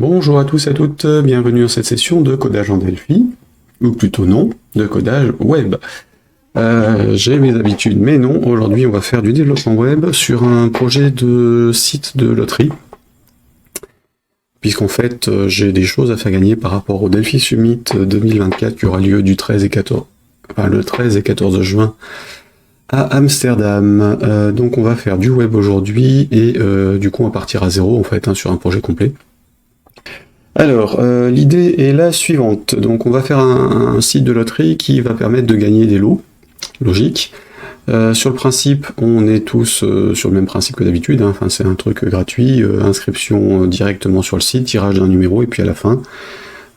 Bonjour à tous et à toutes, bienvenue dans cette session de codage en Delphi, ou plutôt non, de codage web. J'ai mes habitudes, mais non, aujourd'hui on va faire du développement web sur un projet de site de loterie, puisqu'en fait j'ai des choses à faire gagner par rapport au Delphi Summit 2024 qui aura lieu du 13 et 14, enfin, le 13 et 14 juin à Amsterdam. Donc on va faire du web aujourd'hui et du coup on va partir à zéro en fait sur un projet complet. Alors, l'idée est la suivante. Donc, on va faire un site de loterie qui va permettre de gagner des lots, logique. Sur le principe, on est tous sur le même principe que d'habitude. Enfin, c'est un truc gratuit, inscription directement sur le site, tirage d'un numéro, et puis à la fin,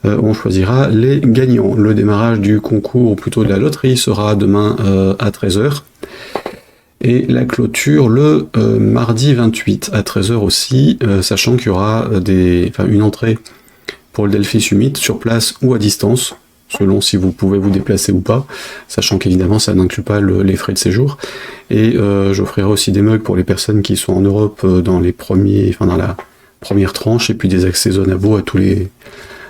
on choisira les gagnants. Le démarrage du concours, ou plutôt de la loterie, sera demain à 13h. Et la clôture le mardi 28 à 13h aussi, sachant qu'il y aura une entrée pour le Delphi Summit sur place ou à distance, selon si vous pouvez vous déplacer ou pas, sachant qu'évidemment ça n'inclut pas les frais de séjour. Et j'offrirai aussi des mugs pour les personnes qui sont en Europe dans la première tranche, et puis des accès zone abo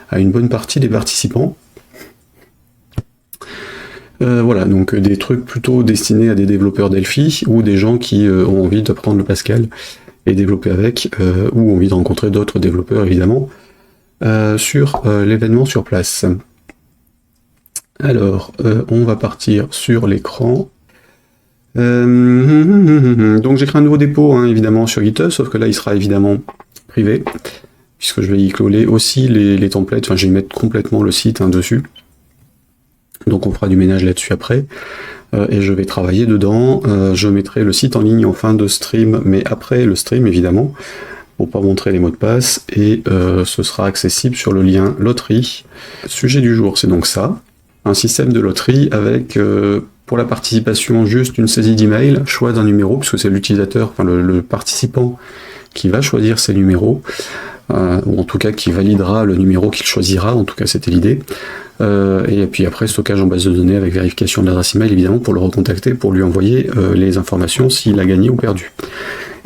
à une bonne partie des participants. Voilà, donc des trucs plutôt destinés à des développeurs Delphi ou des gens qui ont envie d'apprendre le Pascal et développer avec, ou ont envie de rencontrer d'autres développeurs évidemment, sur l'événement sur place. Alors, on va partir sur l'écran. Donc j'ai créé un nouveau dépôt évidemment sur GitHub, sauf que là il sera évidemment privé, puisque je vais y coller aussi les templates, enfin je vais y mettre complètement le site dessus. Donc on fera du ménage là-dessus après, et je vais travailler dedans. Je mettrai le site en ligne en fin de stream, mais après le stream évidemment, pour pas montrer les mots de passe, et ce sera accessible sur le lien loterie. Sujet du jour, c'est donc ça, un système de loterie avec, pour la participation, juste une saisie d'email, choix d'un numéro, puisque c'est l'utilisateur, enfin le participant qui va choisir ses numéros, ou en tout cas qui validera le numéro qu'il choisira, en tout cas c'était l'idée. Et puis après, stockage en base de données avec vérification de l'adresse email, évidemment, pour le recontacter, pour lui envoyer les informations s'il a gagné ou perdu.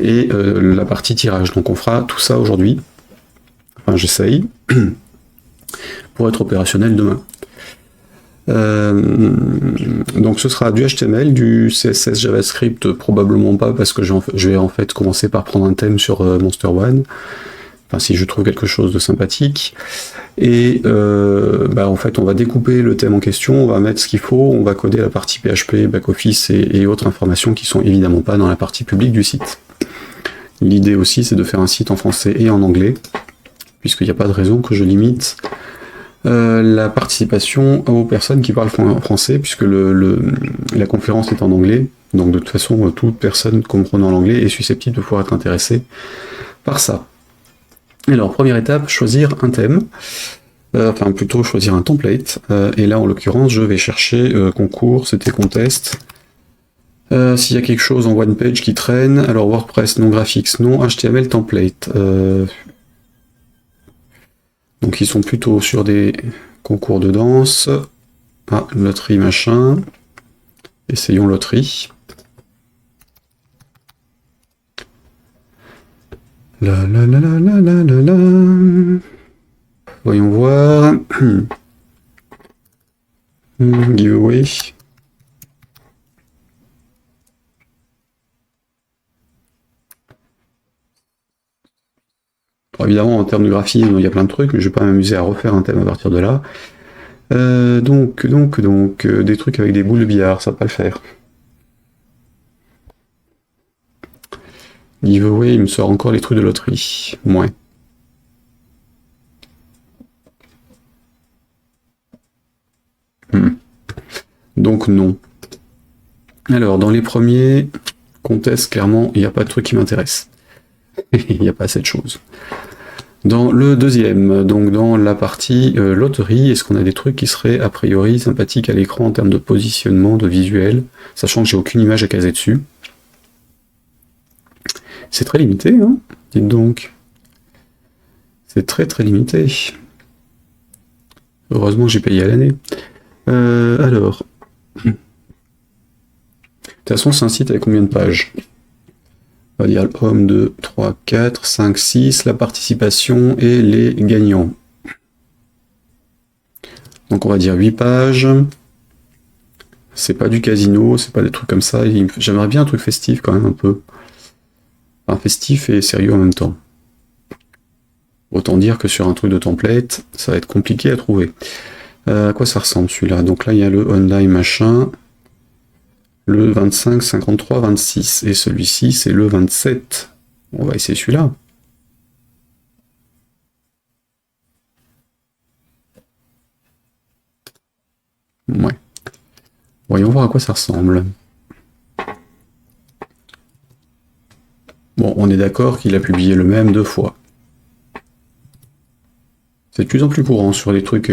Et la partie tirage. Donc on fera tout ça aujourd'hui. Enfin, j'essaye. Pour être opérationnel demain. Donc ce sera du HTML, du CSS, JavaScript, probablement pas, parce que je vais en fait commencer par prendre un thème sur Monster One. Enfin, si je trouve quelque chose de sympathique. Et en fait, on va découper le thème en question, on va mettre ce qu'il faut, on va coder la partie PHP, back-office et autres informations qui sont évidemment pas dans la partie publique du site. L'idée aussi, c'est de faire un site en français et en anglais, puisqu'il n'y a pas de raison que je limite la participation aux personnes qui parlent français, puisque la conférence est en anglais, donc de toute façon, toute personne comprenant l'anglais est susceptible de pouvoir être intéressée par ça. Alors, première étape, choisir un thème, enfin plutôt choisir un template, et là en l'occurrence je vais chercher concours, c'était contest. S'il y a quelque chose en one page qui traîne, alors WordPress non, graphics non, HTML template. Donc ils sont plutôt sur des concours de danse. Ah, loterie machin. Essayons loterie. La la la la la la la la. Voyons voir. Giveaway. Alors, évidemment, en termes de graphisme, il y a plein de trucs, mais je vais pas m'amuser à refaire un thème à partir de là. Donc, des trucs avec des boules de billard, ça va pas le faire. Giveaway, il me sort encore les trucs de loterie. Ouais. Donc non. Alors, dans les premiers contests, clairement, il n'y a pas de truc qui m'intéresse. Il n'y a pas assez de choses. Dans le deuxième, donc dans la partie loterie, est-ce qu'on a des trucs qui seraient a priori sympathiques à l'écran en termes de positionnement, de visuel, sachant que j'ai aucune image à caser dessus. C'est très limité, hein, dites donc. C'est très très limité. Heureusement que j'ai payé à l'année. Alors. De toute façon, c'est un site avec combien de pages? On va dire le home 2, 3, 4, 5, 6, la participation et les gagnants. Donc on va dire 8 pages. C'est pas du casino, c'est pas des trucs comme ça. J'aimerais bien un truc festif quand même un peu. Enfin, festif et sérieux en même temps. Autant dire que sur un truc de template, ça va être compliqué à trouver. À quoi ça ressemble celui-là? Donc là il y a le online machin. Le 25, 53, 26. Et celui-ci c'est le 27. On va essayer celui-là. Ouais. Voyons voir à quoi ça ressemble. Bon, on est d'accord qu'il a publié le même 2 fois. C'est de plus en plus courant sur les trucs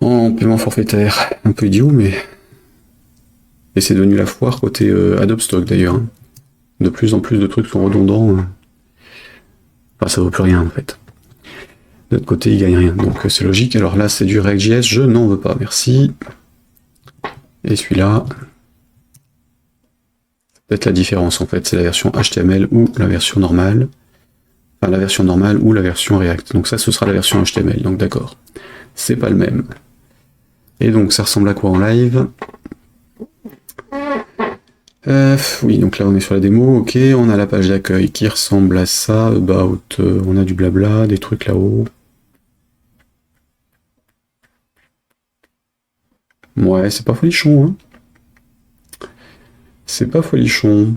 en paiement forfaitaire. Un peu idiot, mais... Et c'est devenu la foire côté Adobe Stock d'ailleurs. Hein. De plus en plus de trucs sont redondants. Enfin, ça vaut plus rien en fait. De l'autre côté, il gagne rien. Donc c'est logique. Alors là, c'est du React.js. Je n'en veux pas, merci. Et celui-là... Peut-être la différence en fait. C'est la version HTML ou la version normale. Enfin, la version normale ou la version React. Donc ça, ce sera la version HTML. Donc d'accord. C'est pas le même. Et donc, ça ressemble à quoi en live? Oui, donc là on est sur la démo, ok, on a la page d'accueil qui ressemble à ça, about, on a du blabla, des trucs là-haut. Ouais, c'est pas folichon, hein. C'est pas folichon.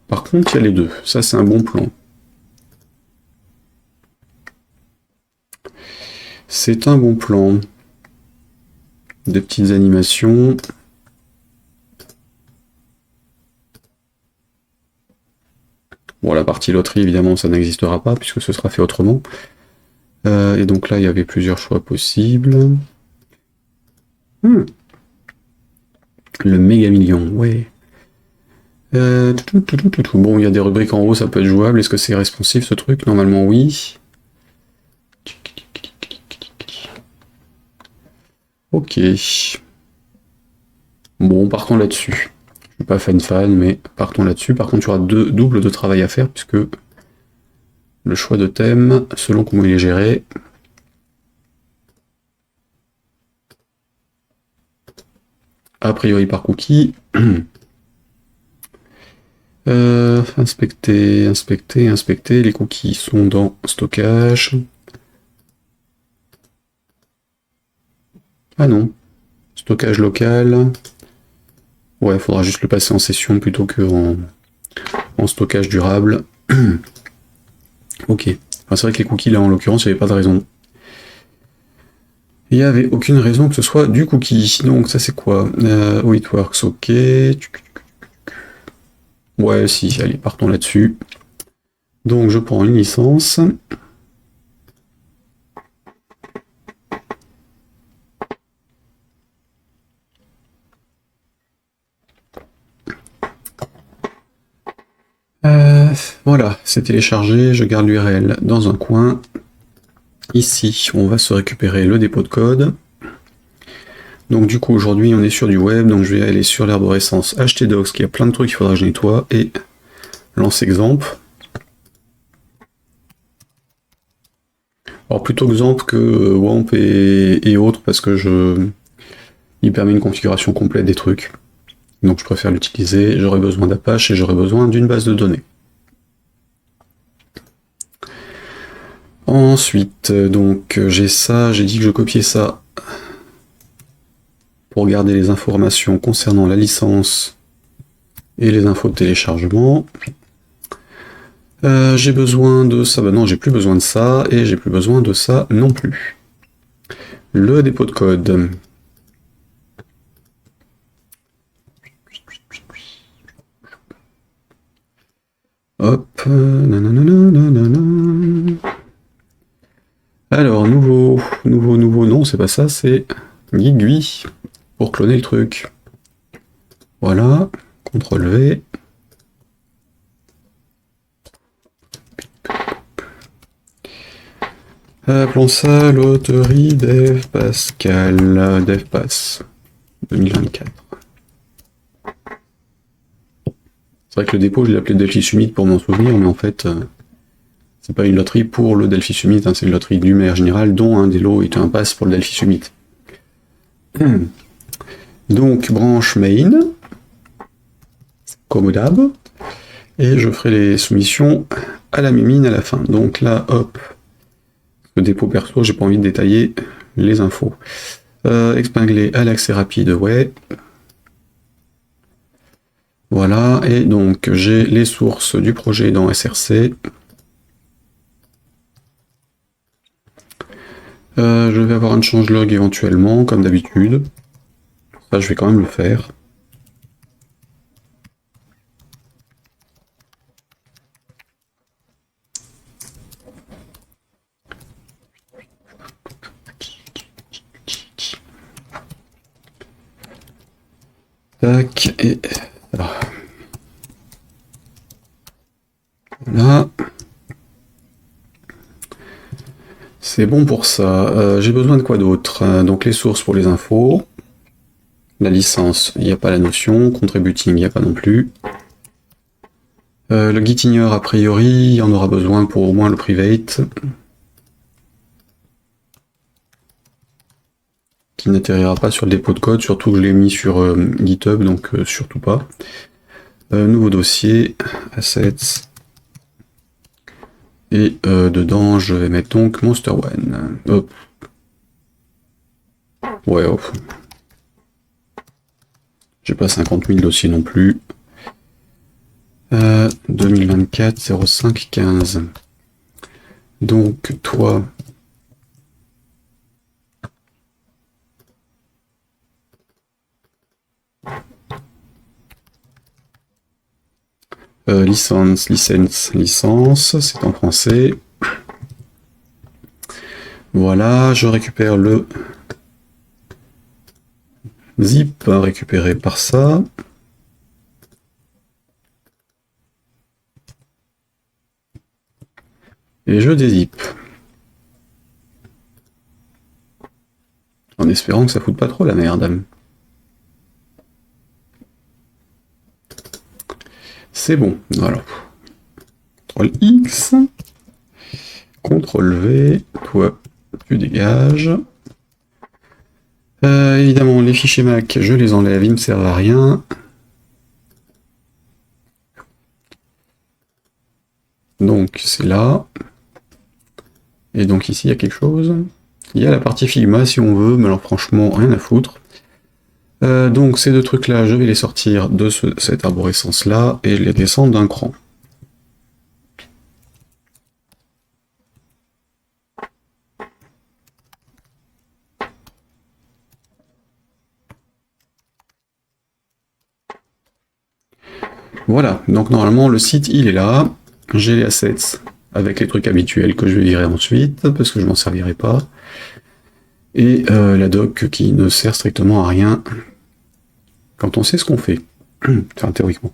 Par contre, il y a les deux. Ça, c'est un bon plan. C'est un bon plan. Des petites animations. Bon, la partie loterie, évidemment, ça n'existera pas, puisque ce sera fait autrement. Et donc là, il y avait plusieurs choix possibles. Le méga million, ouais. Bon, il y a des rubriques en haut, ça peut être jouable. Est-ce que c'est responsive ce truc? Normalement, oui. Ok. Bon, partons là-dessus. Je suis pas fan, mais partons là-dessus. Par contre, tu auras deux doubles de travail à faire, puisque le choix de thème, selon comment il est géré, a priori par cookie. Inspecter, inspecter, inspecter. Les cookies sont dans stockage. Ah non. Stockage local. Ouais, il faudra juste le passer en session plutôt que en stockage durable. Ok. Enfin, c'est vrai que les cookies, là, en l'occurrence, il n'y avait pas de raison. Il n'y avait aucune raison que ce soit du cookie. Donc, ça, c'est quoi? Oh, it works, ok. Ouais, si, allez, partons là-dessus. Donc, je prends une licence. Voilà, c'est téléchargé, je garde l'URL dans un coin. Ici, on va se récupérer le dépôt de code. Donc du coup, aujourd'hui, on est sur du web, donc je vais aller sur l'arborescence htdocs, qui a plein de trucs qu'il faudra que je nettoie, et lance exemple. Alors plutôt exemple que WAMP et autres, parce que il permet une configuration complète des trucs. Donc je préfère l'utiliser, j'aurai besoin d'Apache et j'aurai besoin d'une base de données. Ensuite, donc j'ai ça, j'ai dit que je copiais ça pour garder les informations concernant la licence et les infos de téléchargement. J'ai besoin de ça, bah non, j'ai plus besoin de ça, et j'ai plus besoin de ça non plus. Le dépôt de code. Hop, nanana. Alors, nouveau, non, c'est pas ça, c'est GUI pour cloner le truc. Voilà, CTRL V. Appelons ça loterie Dev Pascal, DevPass 2024. C'est vrai que le dépôt, je l'ai appelé Delphi Summit pour m'en souvenir, mais en fait, c'est pas une loterie pour le Delphi Summit, hein, c'est une loterie du maire général, dont un des lots est un pass pour le Delphi Summit. Donc, branche main, comme d'hab, et je ferai les soumissions à la mimine à la fin. Donc là, hop, le dépôt perso, j'ai pas envie de détailler les infos. Épingler à l'accès rapide, ouais. Voilà, et donc j'ai les sources du projet dans SRC. Je vais avoir un changelog éventuellement, comme d'habitude. Ça, je vais quand même le faire. Tac, et... Voilà. C'est bon pour ça. J'ai besoin de quoi d'autre? Donc les sources pour les infos. La licence, il n'y a pas la notion. Contributing, il n'y a pas non plus. Le Gitigneur, a priori, il y en aura besoin pour au moins le private. Qui n'atterrira pas sur le dépôt de code, surtout que je l'ai mis sur GitHub, donc surtout pas. Nouveau dossier, assets. Et dedans, je vais mettre donc Monster One. Hop. Ouais, hop. J'ai pas 50 000 dossiers non plus. 2024 05 15. Donc toi, licence, c'est en français. Voilà, je récupère le zip récupéré par ça. Et je dézip. En espérant que ça foute pas trop la merde. C'est bon, voilà. CTRL X. CTRL V. Toi, tu dégages. Évidemment, les fichiers Mac, je les enlève, ils ne me servent à rien. Donc, c'est là. Et donc ici, il y a quelque chose. Il y a la partie Figma, si on veut, mais alors franchement, rien à foutre. Donc, ces deux trucs-là, je vais les sortir de cette arborescence-là, et les descendre d'un cran. Voilà, donc normalement le site il est là, j'ai les assets avec les trucs habituels que je vais virer ensuite, parce que je m'en servirai pas, et la doc qui ne sert strictement à rien quand on sait ce qu'on fait, enfin théoriquement.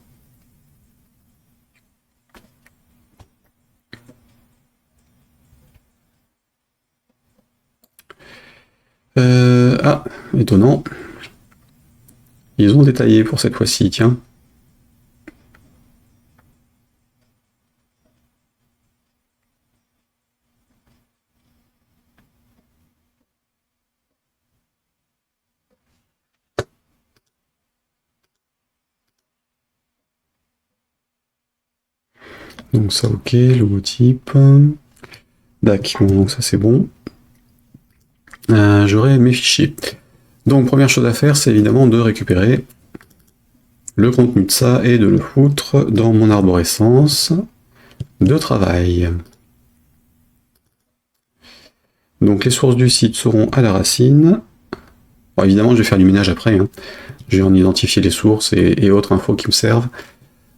Ah, étonnant, ils ont détaillé pour cette fois-ci, tiens. Donc ça ok, logotype. Dac, bon, donc ça c'est bon. J'aurai mes fichiers. Donc première chose à faire, c'est évidemment de récupérer le contenu de ça et de le foutre dans mon arborescence de travail. Donc les sources du site seront à la racine. Bon, évidemment, je vais faire du ménage après. Hein. Je vais en identifier les sources et autres infos qui me servent.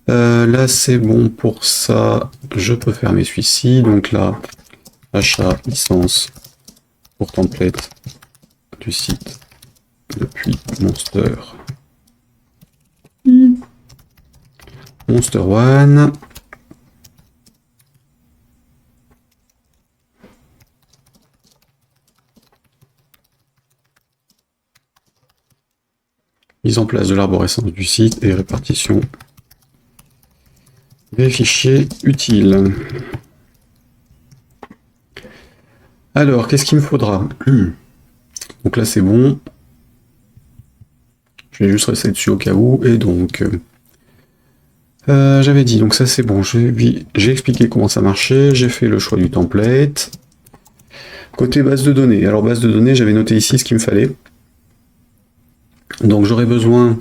Là, c'est bon pour ça. Je peux fermer celui-ci. Donc là, achat licence pour template du site depuis Monster. Monster One. Mise en place de l'arborescence du site et répartition des fichiers utiles. Alors, qu'est-ce qu'il me faudra? Donc là, c'est bon. Je vais juste rester dessus au cas où. Et donc, j'avais dit, donc ça c'est bon. J'ai expliqué comment ça marchait. J'ai fait le choix du template. Côté base de données. Alors, base de données, j'avais noté ici ce qu'il me fallait. Donc, j'aurais besoin...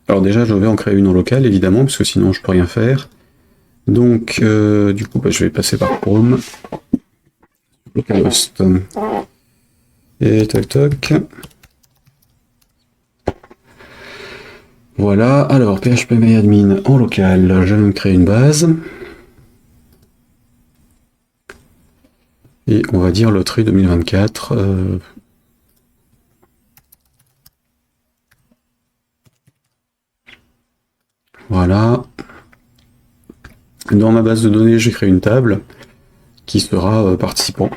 Alors déjà, je vais en créer une en local, évidemment, parce que sinon, je peux rien faire. Donc, du coup, je vais passer par Chrome. Localhost. Et toc toc. Voilà, alors phpMyAdmin en local, je vais me créer une base. Et on va dire loterie 2024. Voilà. Dans ma base de données, j'ai créé une table qui sera participant.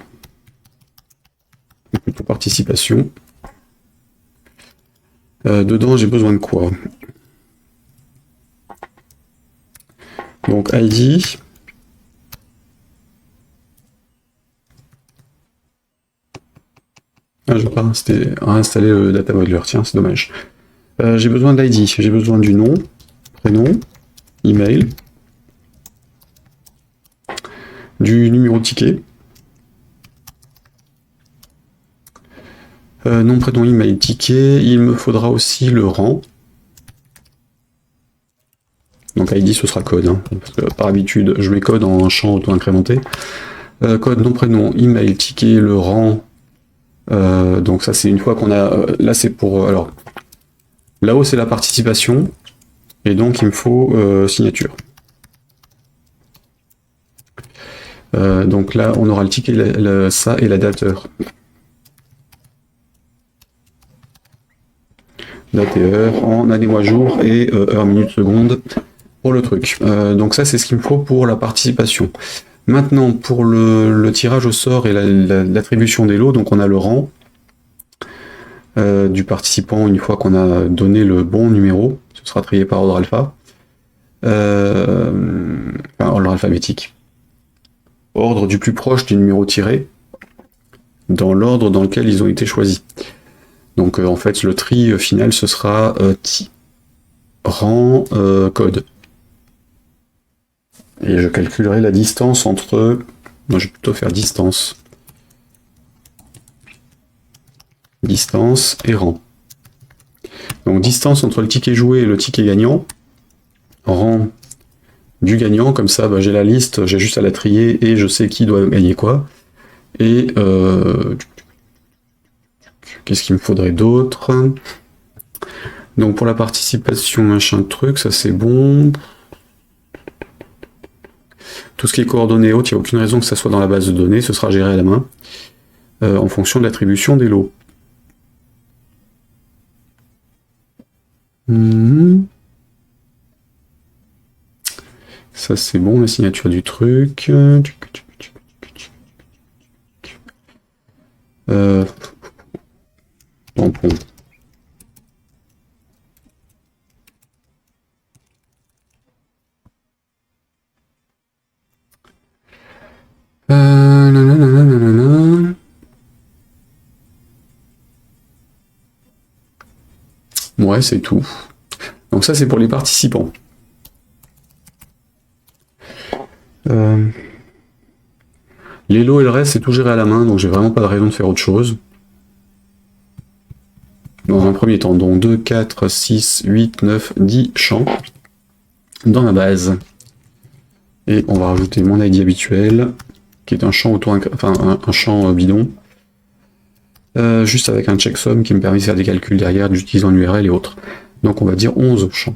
Ou plutôt participation. Dedans, j'ai besoin de quoi? Donc ID. Ah, je vais pas installer le data modeler, tiens, c'est dommage. J'ai besoin de l'ID, j'ai besoin du nom, prénom, email, du numéro de ticket, nom, prénom, email, ticket, il me faudra aussi le rang. Donc ID ce sera code, hein, parce que par habitude je mets code en champ auto-incrémenté. Code, nom, prénom, email, ticket, le rang. Donc ça c'est une fois qu'on a... là c'est pour... alors là-haut c'est la participation, et donc il me faut signature. Donc là on aura le ticket, ça et la date-heure. Date et heure en année, mois, jour et heure, minute, seconde pour le truc. Donc ça c'est ce qu'il me faut pour la participation. Maintenant pour le tirage au sort et l'attribution des lots, donc on a le rang du participant une fois qu'on a donné le bon numéro, ce sera trié par ordre alpha, enfin ordre alphabétique, ordre du plus proche du numéro tiré, dans l'ordre dans lequel ils ont été choisis. Donc en fait le tri final ce sera rang code. Et je calculerai la distance entre... non, je vais plutôt faire distance. Distance et rang. Donc distance entre le ticket joué et le ticket gagnant. Rang du gagnant, comme ça j'ai la liste, j'ai juste à la trier et je sais qui doit gagner quoi. Et qu'est-ce qu'il me faudrait d'autre? Donc pour la participation, machin truc, ça c'est bon. Tout ce qui est coordonnées hautes, il n'y a aucune raison que ça soit dans la base de données, ce sera géré à la main, en fonction de l'attribution des lots. Ça c'est bon, la signature du truc. Tampon. Ouais, c'est tout. Donc ça, c'est pour les participants. Les lots et le reste, c'est tout géré à la main, donc j'ai vraiment pas de raison de faire autre chose. Dans un premier temps, donc 2, 4, 6, 8, 9, 10 champs dans ma base. Et on va rajouter mon ID habituel, qui est un champ un champ bidon. Juste avec un checksum qui me permet de faire des calculs derrière, d'utiliser un URL et autres. Donc on va dire 11 champs.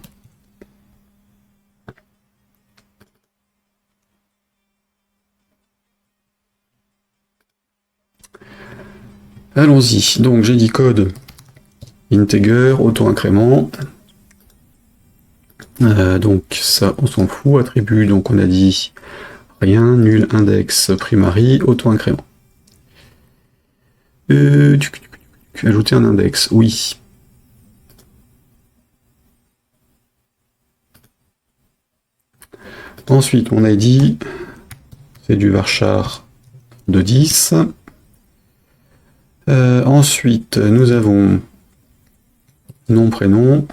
Allons-y. Donc j'ai dit code integer, auto-incrément. Donc ça, on s'en fout. Attribut, donc on a dit rien, nul, index, primary, auto-incrément. Ajouter un index, oui. Ensuite, on a dit, c'est du varchar de 10. Ensuite, nous avons nom, prénom.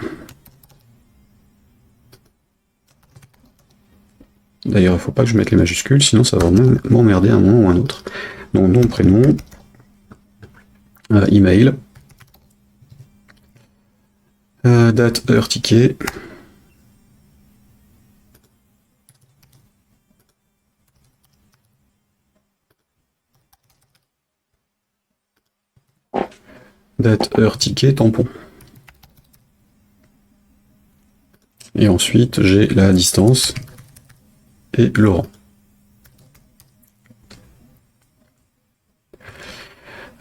D'ailleurs, il ne faut pas que je mette les majuscules, sinon ça va m'emmerder à un moment ou à un autre. Donc, nom, prénom, email, date, heure, ticket. Date, heure, ticket, tampon. Et ensuite, j'ai la distance et le rang.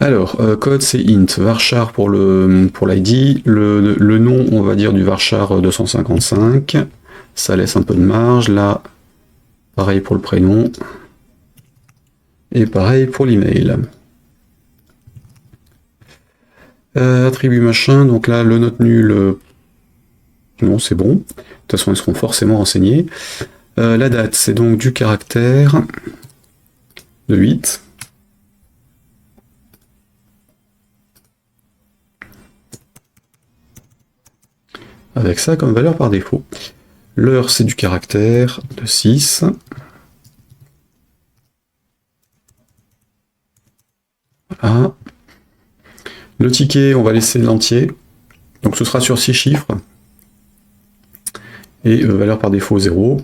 Alors, code c'est int, varchar pour l'id, le nom on va dire du varchar 255, ça laisse un peu de marge, là pareil pour le prénom, et pareil pour l'email. Attribut machin, donc là le note nul, non c'est bon, de toute façon ils seront forcément renseignés. La date c'est donc du caractère de 8. Avec ça comme valeur par défaut. L'heure c'est du caractère de 6. Voilà. Le ticket, on va laisser l'entier. Donc ce sera sur 6 chiffres. Et valeur par défaut 0.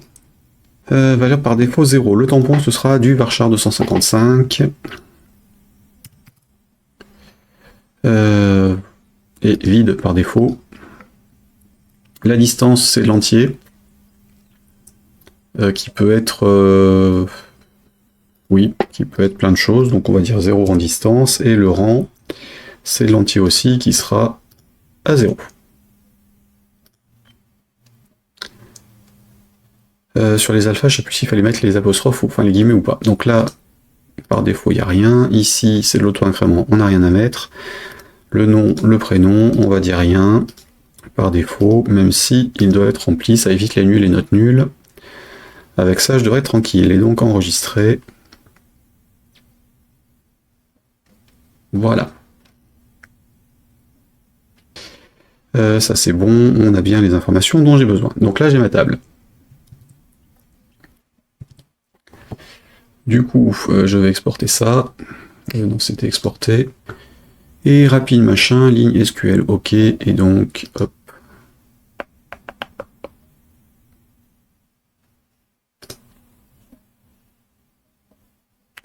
Valeur par défaut 0. Le tampon, ce sera du varchar 255. Et vide par défaut. La distance, c'est l'entier. Qui peut être... oui, qui peut être plein de choses. Donc on va dire 0 en distance. Et le rang, c'est l'entier aussi qui sera à 0. Sur les alphas, je ne sais plus s'il fallait mettre les apostrophes ou enfin les guillemets ou pas. Donc là, par défaut, il n'y a rien. Ici, c'est de l'auto-incrément, on n'a rien à mettre. Le nom, le prénom, on va dire rien. Par défaut, même si il doit être rempli, ça évite les nuls et notes nulles. Avec ça, je devrais être tranquille. Et donc enregistrer. Voilà. Ça c'est bon, on a bien les informations dont j'ai besoin. Donc là, j'ai ma table. Du coup, je vais exporter ça. Non, c'était exporté. Et rapide machin, ligne SQL, ok. Et donc, hop.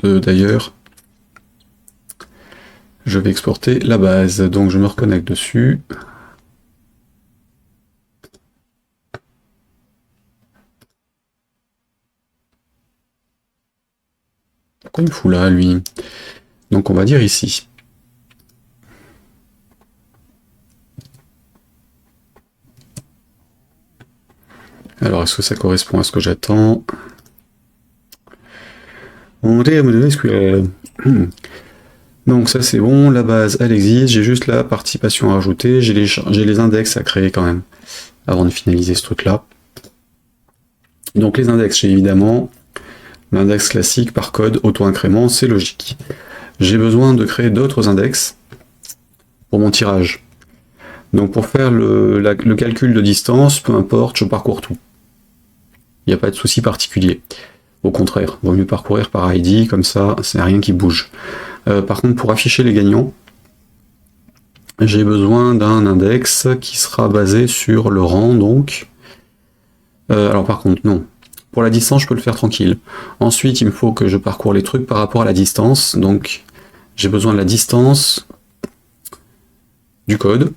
D'ailleurs, je vais exporter la base. Donc je me reconnecte dessus. Pourquoi il me fout là, lui? Donc on va dire ici. Alors, est-ce que ça correspond à ce que j'attends? En termes de SQL. Donc ça c'est bon, la base elle existe, j'ai juste la participation à rajouter, j'ai les index à créer quand même, avant de finaliser ce truc-là. Donc les index, j'ai évidemment l'index classique par code auto-incrément, c'est logique. J'ai besoin de créer d'autres index pour mon tirage. Donc pour faire le calcul de distance, peu importe, je parcours tout. Il n'y a pas de souci particulier. Au contraire, vaut mieux parcourir par ID, comme ça, c'est rien qui bouge. Par contre, pour afficher les gagnants, j'ai besoin d'un index qui sera basé sur le rang, donc. Alors par contre, non. Pour la distance, je peux le faire tranquille. Ensuite, il me faut que je parcours les trucs par rapport à la distance. Donc, j'ai besoin de la distance du code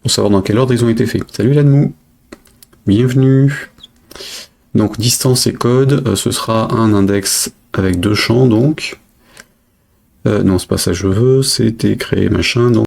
pour savoir dans quel ordre ils ont été faits. Salut Lanmou, bienvenue. Donc, distance et code, ce sera un index avec deux champs, donc. Non, c'est pas ça que je veux, c'était créer machin, donc